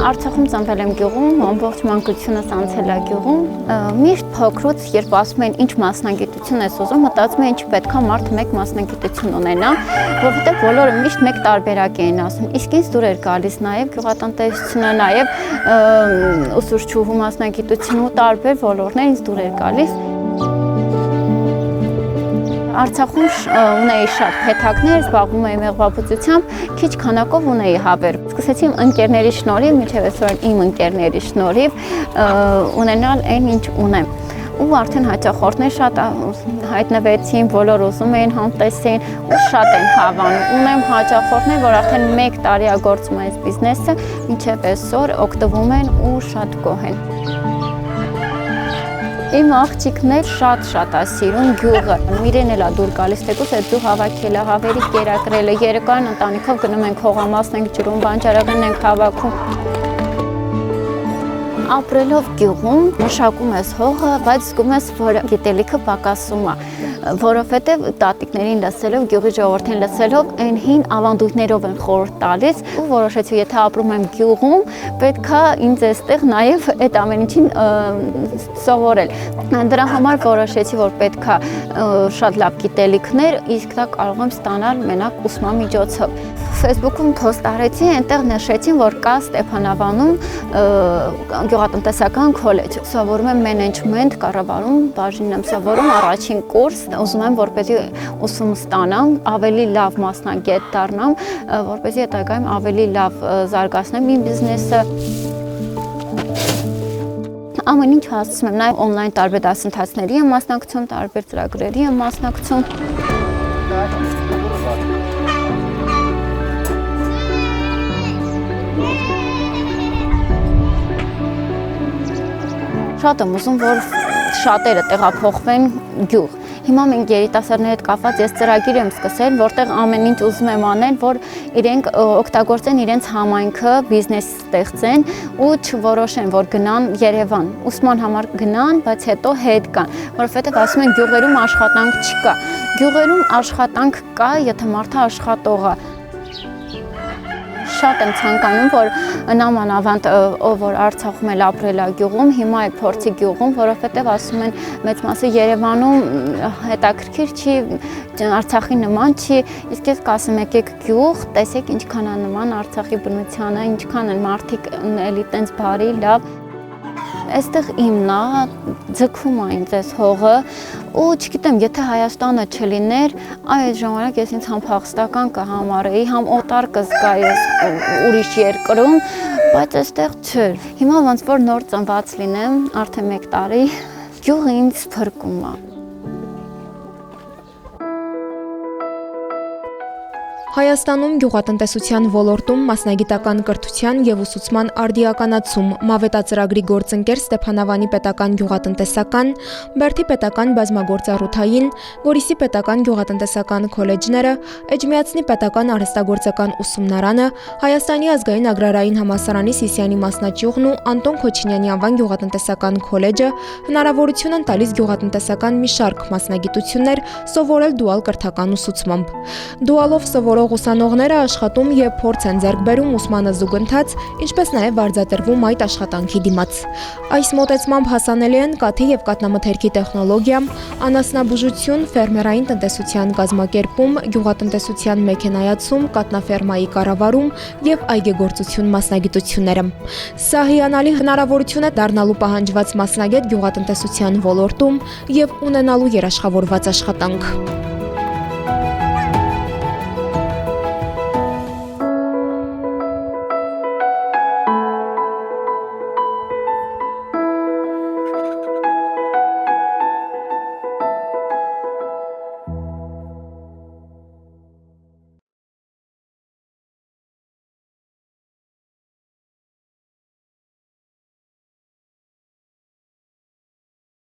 Արցախում ծնվել եմ գյուղում, ամբողջ մանկությունս անցել է գյուղում։ Միշտ փոքրուց, երբ ասում են ինչ մասնագիտություն ես ուզում, մտածում եմ ինչ պետքա մարդը մեկ մասնագիտություն ունենա, որովհետև բոլորը միշտ մեկ տարբերակ էին ասում։ Իսկ ինձ դուր էր գալիս նաև գյուղատնտեսությունը, նաև ուսուցչուհու մասնագիտությունը ու տարբեր ոլորտներ ինձ դուր էր գալիս։ Արցախում ունեի շատ փեթակներ, զբաղվում էի մեղվաբուծությամբ, քիչ քանակով ունեի հավեր։ Սկսեցի ընկերների շնորհիվ, մինչև այսօր իմ ընկերների շնորհիվ ունենալ այն, ինչ ունեմ։ Ու արդեն հաճախորդներ շատ հայտնվեցին, բոլոր ուզում էին համտեսին ու շատ են հավանում։ Ունեմ հաճախորդներ, որ արդեն 1 տարի է գործում այս բիզնեսը, մինչև այսօր օգտվում են ու շատ գոհ են։ Իմ աղջիկներ շատ է սիրում գյուղը։ Իրեն էլ է դուր գալիս, թեկուզ այդ դու հավաքելը, հավերի կերակրելը, երեկոյան ընտանիքով գնում ենք հողամասն ենք ջրում, բանջարեղեն ենք հավաքում։ Ապրելով գյուղում մշակում ես հողը, բայց զգում ես, որ գիտելիքը պակասում է, որովհետև տատիկներին լսելով, գյուղի ժողովրդին լսելով, այն հին ավանդույթներով են խորհուրդ տալիս ու որոշեցի, եթե ապրում եմ գյուղում, պետքա ինձ այստեղ նաև այդ ամեն ինչին սովորել։ Դրա համար որոշեցի, որ պետքա շատ լավ գիտելիքներ, իսկ դա կարող եմ ստանալ մենակ ուսման միջոցով։ Facebook-ում post արեցի, այնտեղ նշեցին, որ կա Ստեփանավանում գյուղատնտեսական քոլեջ։ Սովորում եմ մենեջմենտ, կառավարում, բաժին եմ սովորում, առաջին կուրս, ուզում եմ, որպեսզի ուսում ստանամ, ավելի լավ մասնագետ դառնամ, որպեսզի հետագայում ավելի լավ զարգացնեմ իմ բիզնեսը։ Ամեն ինչ հասցնում եմ, նաև օնլայն տարբեր դասընթացների եմ մասնակցում, տարբեր ծրագրերի եմ մասնակցում։ Շատ եմ ուզում, որ շատերը տեղափոխվեն գյուղ։ Հիմա մենք երիտասարդների հետ կապված ես ծրագիր եմ սկսել, որտեղ ամեն ինչ ուզում եմ անել, որ իրենք օգտագործեն իրենց համայնքը, բիզնես ստեղծեն ու չորոշեն, որ գնան Երևան։ Ուսման համար գնան, բայց հետո հետ գան, որովհետև ասում են գյուղերում աշխատանք չկա։ Գյուղերում աշխատանք կա, եթե մարդը աշխատող է։ Շատ եմ ցանկանում, որ նամանավանդ ով որ Արցախում էլ ապրել է գյուղում, հիմա է փորձի գյուղում, որովհետև ասում են մեծ մասը Երևանում հետաքրքիր չի, Արցախի նման չի, իսկ ես կասեմ եկեք գյուղ, տեսեք ինչքան է նման Արցախի բնությանը, ինչքան են մարդիկ էլի տենց բարի, լավ։ Այստեղ իմն է, ձգվում է ինձ այս հողը ու չգիտեմ, եթե Հայաստանը չլիներ, այդ ժամանակ ես ինձ համ փախստական կհամարեի, համ օտար կզգայի ուրիշ երկրում, բայց այստեղ չէր։ Հիմա ոնց որ նոր ծնված լինեմ, արդեն 1 տարի, գյուղը ինձ փրկում է։ Հայաստանում գյուղատնտեսության ոլորտում մասնագիտական կրթության և ուսուցման արդիականացում Մավետածրագրի գործընկեր Ստեփանավանի պետական գյուղատնտեսական, Բերդի պետական բազմագործառութային, Գորիսի պետական գյուղատնտեսական քոլեջները, Էջմիածնի պետական արհեստագործական ուսումնարանը, Հայաստանի ազգային agrarային համալսարանի Սիսիանի մասնաճյուղն ու Անտոն Քոչինյանի անվան գյուղատնտեսական քոլեջը հնարավորություն են տալիս գյուղատնտեսական մի շարք մասնագիտություններ սովորել դուալ կրթական ուսուցմամբ։ Դուալով սովորող ուսանողները աշխատում և փորձ են ձեռք բերում ուսմանը զուգընթաց, ինչպես նաև վարձատրվում այդ աշխատանքի դիմաց։ Այս մոտեցմամբ հասանելի են կաթի և կաթնամթերքի տեխնոլոգիա, անասնաբուժություն, ֆերմերային տնտեսության կազմակերպում, գյուղատնտեսության մեքենայացում, կաթնաֆերմայի կառավարում և այգեգործություն մասնագիտությունները։ Սա հիանալի հնարավորություն է դառնալու պահանջված մասնագետ գյուղատնտեսության ոլորտում և ունենալու երաշխավորված աշխատանք։